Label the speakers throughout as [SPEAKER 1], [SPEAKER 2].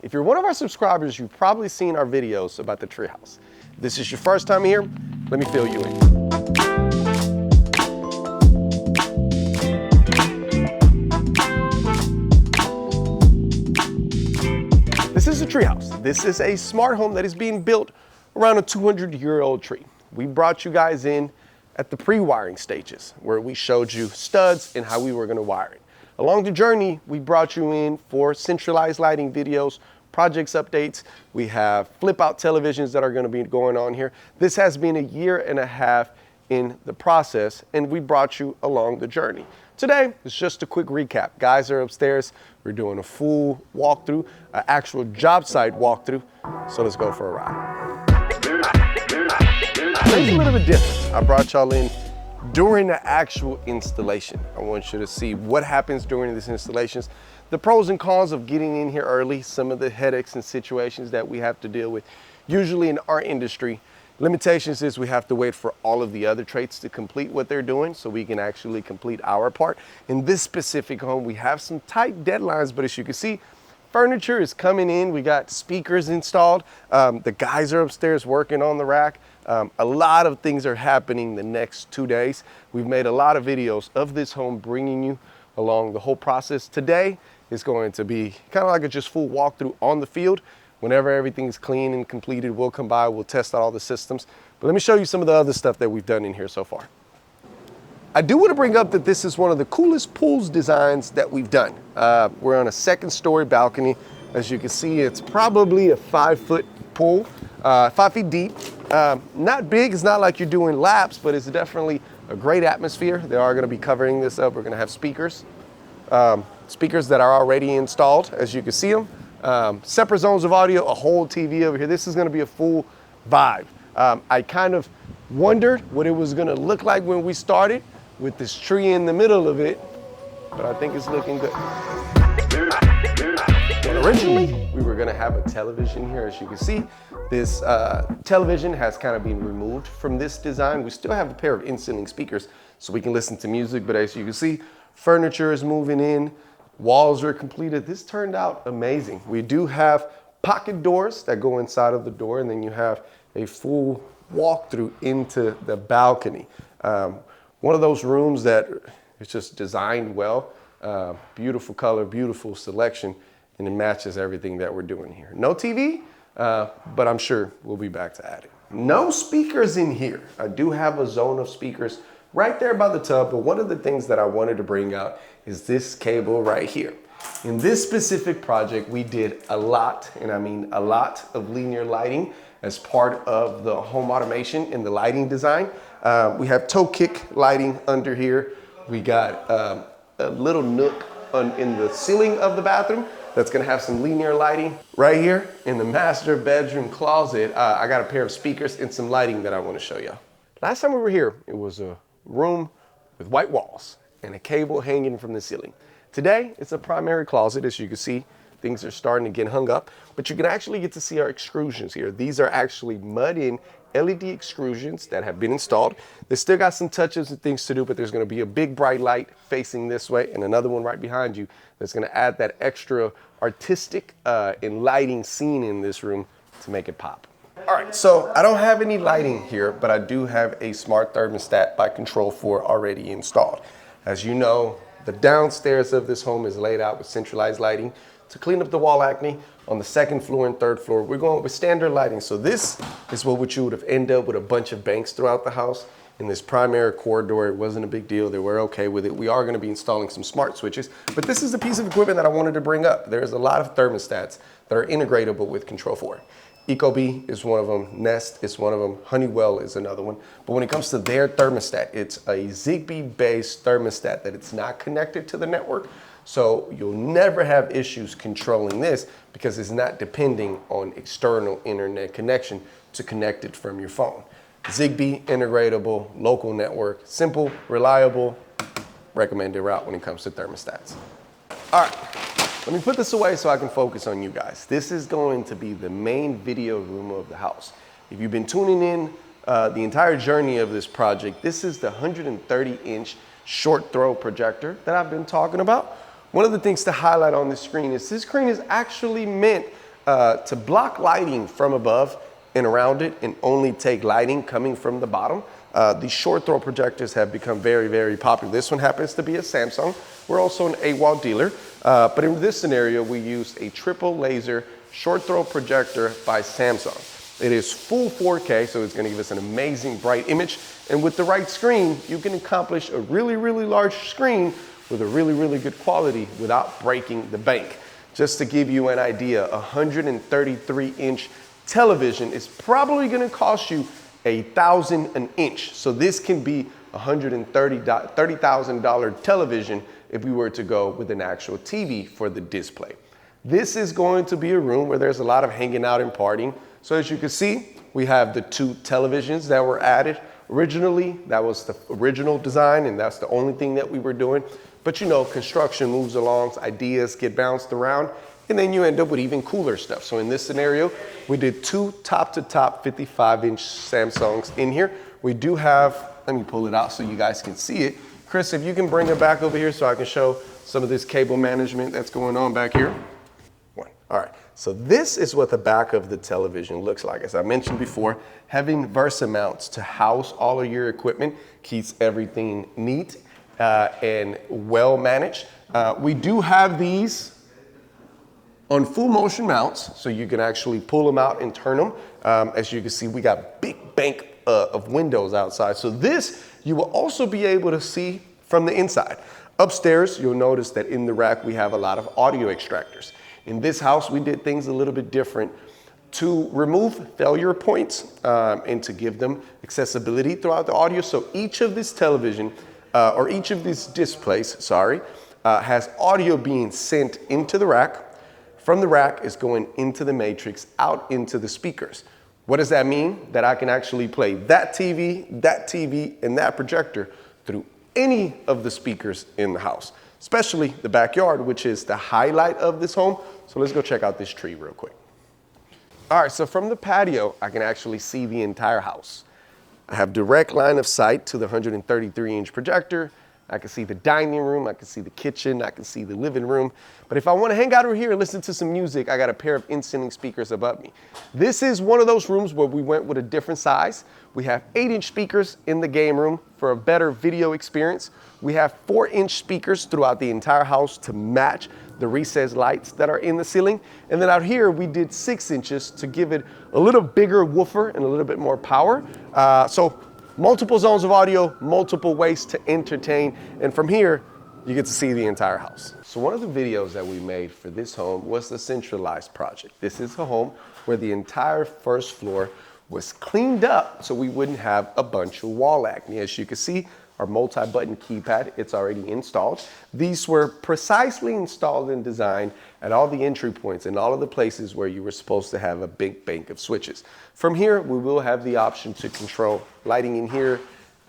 [SPEAKER 1] If you're one of our subscribers, you've probably seen our videos about the Treehouse. If this is your first time here, let me fill you in. This is a Treehouse. This is a smart home that is being built around a 200-year-old tree. We brought you guys in at the pre-wiring stages, where we showed you studs and how we were going to wire it. Along the journey, we brought you in for centralized lighting videos, projects updates. We have flip-out televisions that are going to be going on here. This has been a year and a half in the process, and we brought you along the journey. Today, it's just a quick recap. Guys are upstairs. We're doing a full walkthrough, an actual job site walkthrough. So let's go for a ride. It's a little bit different. I brought y'all in during the actual installation. I want you to see what happens during these installations, the pros and cons of getting in here early, some of the headaches and situations that we have to deal with. Usually in our industry, limitations is we have to wait for all of the other trades to complete what they're doing so we can actually complete our part. In this specific home, we have some tight deadlines, but as you can see, furniture is coming in. We got speakers installed. The guys are upstairs working on the rack. A lot of things are happening the next 2 days. We've made a lot of videos of this home, bringing you along the whole process. Today is going to be kind of like a just full walkthrough on the field. Whenever everything's clean and completed, we'll come by, we'll test out all the systems. But let me show you some of the other stuff that we've done in here so far. I do want to bring up that this is one of the coolest pools designs that we've done. We're on a 2nd-story balcony. As you can see, it's probably a 5-foot pool, 5 feet deep. Not big, it's not like you're doing laps, but it's definitely a great atmosphere. They are going to be covering this up. We're going to have speakers that are already installed, as you can see them. Separate zones of audio, a whole TV over here. This is going to be a full vibe. I kind of wondered what it was going to look like when we started with this tree in the middle of it, but I think it's looking good. And originally, we were going to have a television here. As you can see, this television has kind of been removed from this design. We still have a pair of in-ceiling speakers so we can listen to music, but as you can see, furniture is moving in. Walls are completed. This turned out amazing. We do have pocket doors that go inside of the door, and then you have a full walkthrough into the balcony. One of those rooms that is just designed well, beautiful color, beautiful selection, and it matches everything that we're doing here. No TV, but I'm sure we'll be back to add it. No speakers in here. I do have a zone of speakers right there by the tub, but one of the things that I wanted to bring out is this cable right here. In this specific project, we did a lot, and I mean a lot, of linear lighting as part of the home automation in the lighting design. We have toe kick lighting under here. We got a little nook in the ceiling of the bathroom that's gonna have some linear lighting. Right here in the master bedroom closet, I got a pair of speakers and some lighting that I wanna show you. Last time we were here, it was a room with white walls and a cable hanging from the ceiling. Today, it's a primary closet. As you can see, things are starting to get hung up, but you can actually get to see our extrusions here. These are actually mud-in LED extrusions that have been installed. They still got some touches and things to do, but there's gonna be a big bright light facing this way and another one right behind you that's gonna add that extra artistic and lighting scene in this room to make it pop. All right, so I don't have any lighting here, but I do have a smart thermostat by Control4 already installed. As you know, the downstairs of this home is laid out with centralized lighting to clean up the wall acne. On the 2nd floor and 3rd floor, we're going with standard lighting. So this is what you would have ended up with, a bunch of banks throughout the house. In this primary corridor, it wasn't a big deal. They were okay with it. We are gonna be installing some smart switches, but this is a piece of equipment that I wanted to bring up. There's a lot of thermostats that are integratable with Control4. Ecobee is one of them, Nest is one of them, Honeywell is another one. But when it comes to their thermostat, it's a Zigbee-based thermostat that it's not connected to the network. So you'll never have issues controlling this because it's not depending on external internet connection to connect it from your phone. Zigbee, integratable, local network, simple, reliable, recommended route when it comes to thermostats. All right. Let me put this away so I can focus on you guys. This is going to be the main video room of the house. If you've been tuning in the entire journey of this project, this is the 130-inch short throw projector that I've been talking about. One of the things to highlight on this screen is actually meant to block lighting from above and around it and only take lighting coming from the bottom, these short throw projectors have become very, very popular. This one happens to be a Samsung. We're also an AWOL dealer, but in this scenario, we used a triple laser short throw projector by Samsung. It is full 4K, so it's gonna give us an amazing bright image. And with the right screen, you can accomplish a really, really large screen with a really, really good quality without breaking the bank. Just to give you an idea, a 133-inch television is probably gonna cost you $1,000 an inch. So this can be a $30,000 television if we were to go with an actual TV for the display. This is going to be a room where there's a lot of hanging out and partying. So as you can see, we have the 2 televisions that were added. Originally, that was the original design and that's the only thing that we were doing. But you know, construction moves along, ideas get bounced around, and then you end up with even cooler stuff. So in this scenario, we did 2 top-to-top 55-inch Samsungs in here. We do have, let me pull it out so you guys can see it. Chris, if you can bring it back over here so I can show some of this cable management that's going on back here. All right, so this is what the back of the television looks like. As I mentioned before, having Versa mounts to house all of your equipment keeps everything neat and well managed. We do have these on full motion mounts, so you can actually pull them out and turn them. As you can see, we got big bank of windows outside. So this, you will also be able to see from the inside. Upstairs, you'll notice that in the rack, we have a lot of audio extractors. In this house, we did things a little bit different to remove failure points and to give them accessibility throughout the audio. So each of this television, or each of these displays, has audio being sent into the rack. From the rack is going into the matrix, out into the speakers. What does that mean? That I can actually play that TV, and that projector through any of the speakers in the house, especially the backyard, which is the highlight of this home. So let's go check out this tree real quick. All right, so from the patio, I can actually see the entire house. I have direct line of sight to the 133-inch projector. I can see the dining room, I can see the kitchen, I can see the living room. But if I want to hang out over here and listen to some music, I got a pair of in-ceiling speakers above me. This is one of those rooms where we went with a different size. We have 8-inch speakers in the game room for a better video experience. We have 4-inch speakers throughout the entire house to match the recessed lights that are in the ceiling. And then out here, we did 6 inches to give it a little bigger woofer and a little bit more power. So multiple zones of audio, multiple ways to entertain. And from here, you get to see the entire house. So one of the videos that we made for this home was the centralized project. This is a home where the entire first floor was cleaned up so we wouldn't have a bunch of wall acne. As you can see, our multi-button keypad, it's already installed. These were precisely installed and designed at all the entry points and all of the places where you were supposed to have a big bank of switches. From here, we will have the option to control lighting in here,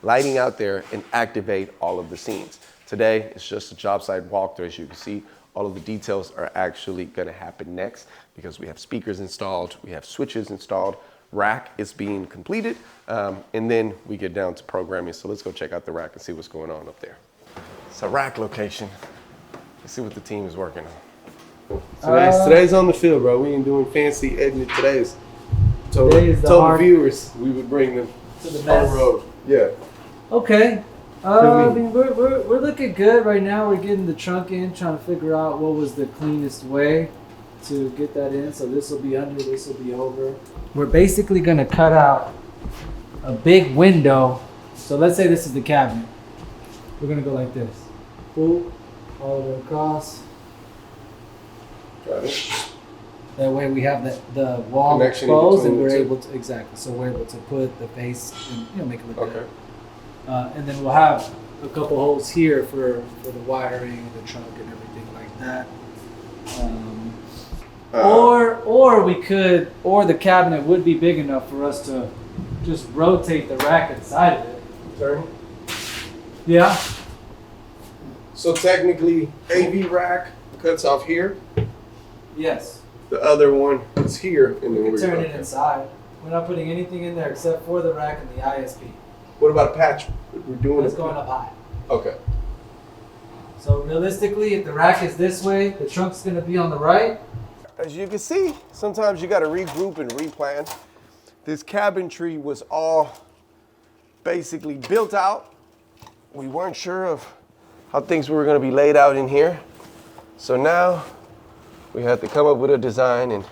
[SPEAKER 1] lighting out there, and activate all of the scenes. Today, it's just a job site walkthrough. As you can see, all of the details are actually gonna happen next because we have speakers installed, we have switches installed, rack is being completed, and then we get down to programming. So let's go check out the rack and see what's going on up there. It's a rack location. Let's see what the team is working on. Today's on the field, bro. We ain't doing fancy editing. Today's told the viewers we would bring them
[SPEAKER 2] to the
[SPEAKER 1] on
[SPEAKER 2] best.
[SPEAKER 1] the road. Yeah.
[SPEAKER 2] Okay. I mean, we're looking good right now. We're getting the trunk in, trying to figure out what was the cleanest way to get that in. So this will be under, this will be over. We're basically gonna cut out a big window. So let's say this is the cabinet. We're gonna go like this. Boop, all the way across.
[SPEAKER 1] Got it.
[SPEAKER 2] That way we have the wall
[SPEAKER 1] Connection
[SPEAKER 2] exposed and
[SPEAKER 1] in
[SPEAKER 2] we're
[SPEAKER 1] between the
[SPEAKER 2] able to, exactly. So we're able to put the face and make it look
[SPEAKER 1] Okay.
[SPEAKER 2] good. And then we'll have a couple holes here for the wiring, the trunk, and everything like that. Or the cabinet would be big enough for us to just rotate the rack inside of it.
[SPEAKER 1] Turn.
[SPEAKER 2] Yeah.
[SPEAKER 1] So technically, AV rack cuts off here.
[SPEAKER 2] Yes.
[SPEAKER 1] The other one is here, and then
[SPEAKER 2] We
[SPEAKER 1] we're
[SPEAKER 2] can turn
[SPEAKER 1] okay.
[SPEAKER 2] it inside. We're not putting anything in there except for the rack and the ISP.
[SPEAKER 1] What about a patch? We're doing
[SPEAKER 2] It's
[SPEAKER 1] it.
[SPEAKER 2] going up high.
[SPEAKER 1] Okay.
[SPEAKER 2] So realistically, if the rack is this way, the trunk's gonna be on the right.
[SPEAKER 1] as you can see, sometimes you got to regroup and replan. This cabinetry was all basically built out. We weren't sure of how things were going to be laid out in here. So now we had to come up with a design and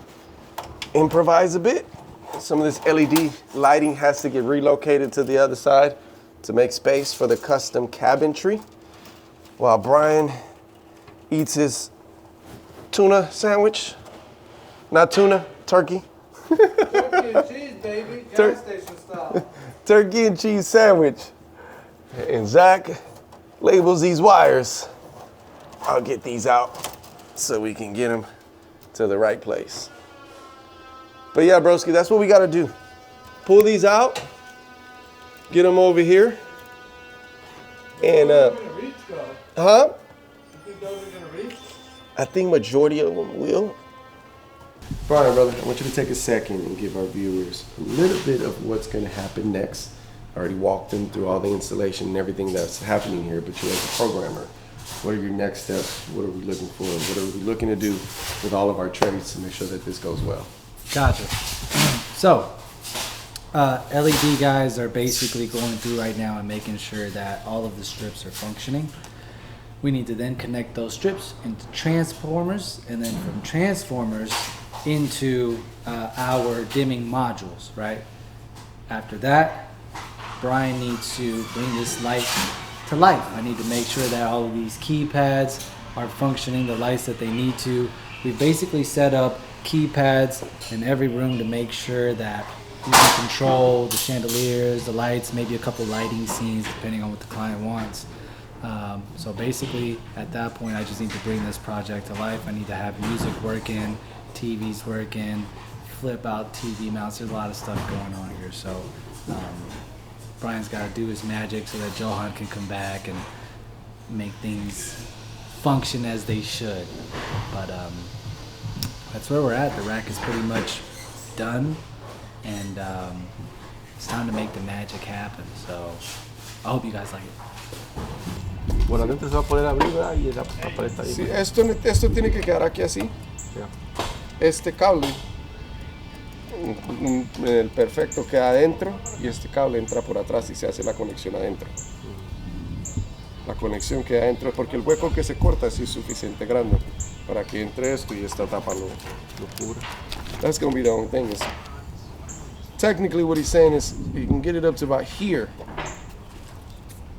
[SPEAKER 1] improvise a bit. Some of this LED lighting has to get relocated to the other side to make space for the custom cabinetry, while Brian eats his tuna sandwich. Not tuna, turkey.
[SPEAKER 2] Turkey and cheese, baby. Gas station style.
[SPEAKER 1] Turkey and cheese sandwich. And Zach labels these wires. I'll get these out so we can get them to the right place. But yeah, broski, that's what we gotta do. Pull these out, get them over here, and huh?
[SPEAKER 2] You think those are gonna reach?
[SPEAKER 1] I think majority of them will. Brian, brother, I want you to take a second and give our viewers a little bit of what's gonna happen next. I already walked them through all the installation and everything that's happening here, but you as a programmer, what are your next steps? What are we looking for? What are we looking to do with all of our trades to make sure that this goes well?
[SPEAKER 2] Gotcha. So, LED guys are basically going through right now and making sure that all of the strips are functioning. We need to then connect those strips into transformers, and then from transformers into our dimming modules, right? After that, Brian needs to bring this light to life. I need to make sure that all of these keypads are functioning, the lights that they need to. We've basically set up keypads in every room to make sure that you can control the chandeliers, the lights, maybe a couple lighting scenes depending on what the client wants. So basically at that point I just need to bring this project to life. I need to have music working, TVs working, flip out TV mounts. There's a lot of stuff going on here. So Brian's got to do his magic so that Johan can come back and make things function as they should. But that's where we're at. The rack is pretty much done, and it's time to make the magic happen. So I hope you guys like it.
[SPEAKER 3] Bueno, adentro se va a poder abrir, ¿verdad? Y la pared está ahí.
[SPEAKER 1] Sí, esto tiene que quedar aquí así.
[SPEAKER 3] Ya.
[SPEAKER 1] Este cable, el perfecto queda adentro y este cable entra por atrás y se hace la conexión adentro. La conexión queda adentro porque el hueco que se corta sí es suficiente grande para que entre esto y esta tapa lo cubra. That's gonna be the only thing. Technically what he's saying is he can get it up to about here,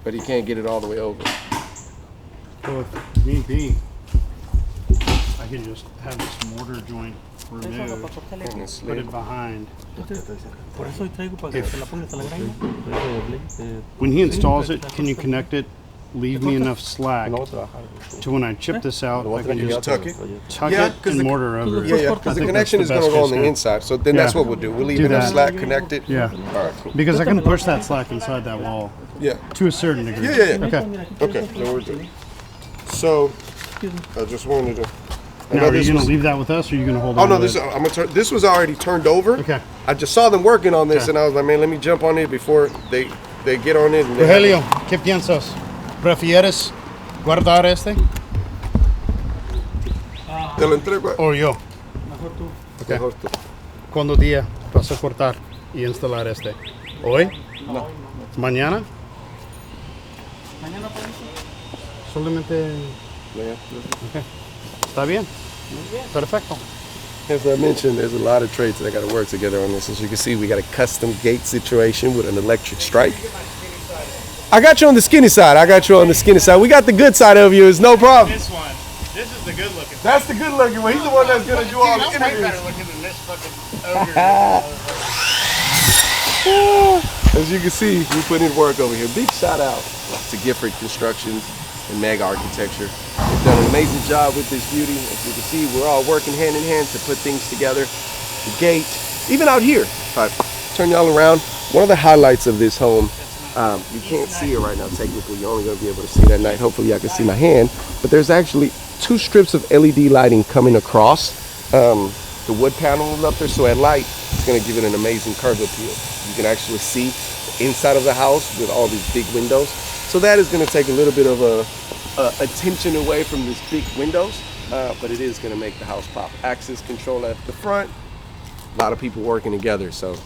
[SPEAKER 1] but he can't get it all the way over.
[SPEAKER 4] So if need be, I can just have this mortar joint removed,
[SPEAKER 1] And it's
[SPEAKER 4] put it
[SPEAKER 1] lit.
[SPEAKER 4] behind.
[SPEAKER 3] Por eso hoy traigo para que se la pongas a la graña.
[SPEAKER 4] When he installs it, can you connect it? Leave me enough slack
[SPEAKER 3] No voy a trabajar.
[SPEAKER 4] to when I chip this out, I can just
[SPEAKER 1] tuck it?
[SPEAKER 4] tuck
[SPEAKER 1] Yeah,
[SPEAKER 4] it
[SPEAKER 1] 'cause
[SPEAKER 4] and
[SPEAKER 1] the-
[SPEAKER 4] mortar over it.
[SPEAKER 1] Yeah,
[SPEAKER 4] I
[SPEAKER 1] because the
[SPEAKER 4] think
[SPEAKER 1] connection
[SPEAKER 4] that's
[SPEAKER 1] is
[SPEAKER 4] the
[SPEAKER 1] gonna
[SPEAKER 4] best
[SPEAKER 1] go on
[SPEAKER 4] case
[SPEAKER 1] the inside, so then that's
[SPEAKER 4] Yeah.
[SPEAKER 1] what we'll do. We'll leave
[SPEAKER 4] Do
[SPEAKER 1] enough
[SPEAKER 4] that.
[SPEAKER 1] slack connected.
[SPEAKER 4] Yeah,
[SPEAKER 1] All right, cool.
[SPEAKER 4] because I can push that slack inside that wall
[SPEAKER 1] Yeah.
[SPEAKER 4] to a certain degree.
[SPEAKER 1] Yeah.
[SPEAKER 4] Okay.
[SPEAKER 1] Okay, then we're good. So, I just wanted to. I
[SPEAKER 4] Now,
[SPEAKER 1] know
[SPEAKER 4] are you
[SPEAKER 1] this
[SPEAKER 4] going
[SPEAKER 1] was-
[SPEAKER 4] to leave that with us, or are you going to hold
[SPEAKER 1] Oh
[SPEAKER 4] on
[SPEAKER 1] no,
[SPEAKER 4] to
[SPEAKER 1] this
[SPEAKER 4] it?
[SPEAKER 1] I'm gonna turn. This was already turned over.
[SPEAKER 4] Okay.
[SPEAKER 1] I just saw them working on this,
[SPEAKER 4] Okay.
[SPEAKER 1] and I was like, man, let me jump on it before they get on it. And
[SPEAKER 4] Rogelio, ¿qué piensas? ¿Prefieres guardar este
[SPEAKER 1] Te lo entrego.
[SPEAKER 4] o yo? Okay.
[SPEAKER 1] Mejor tú.
[SPEAKER 4] ¿Cuándo día vas a cortar y instalar este? ¿Hoy?
[SPEAKER 1] No.
[SPEAKER 4] ¿Mañana? Solamente...
[SPEAKER 1] Yeah.
[SPEAKER 4] Okay. ¿Está bien? Perfecto.
[SPEAKER 1] As I mentioned, there's a lot of trades that got to work together on this. As you can see, we got a custom gate situation with an electric strike. I got you on the skinny side. We got the good side of you. It's no problem.
[SPEAKER 4] This one. This is the good looking.
[SPEAKER 1] That's the good looking one. He's the one that's gonna do all the interviews.
[SPEAKER 4] looking than this fucking ogre.
[SPEAKER 1] As you can see, we put in work over here. Big shout out to Gifford Constructions and Meg Architecture. They've done an amazing job with this beauty. As you can see, we're all working hand in hand to put things together. The gate, even out here. If I turn y'all around, one of the highlights of this home, you can't see it right now technically. You're only going to be able to see it at night. Hopefully y'all can see my hand. But there's actually 2 strips of LED lighting coming across the wood panel up there. So at light, it's going to give it an amazing curve appeal. You can actually see the inside of the house with all these big windows. So that is going to take a little bit of attention away from these big windows. but it is gonna make the house pop. Access control at the front, a lot of people working together, so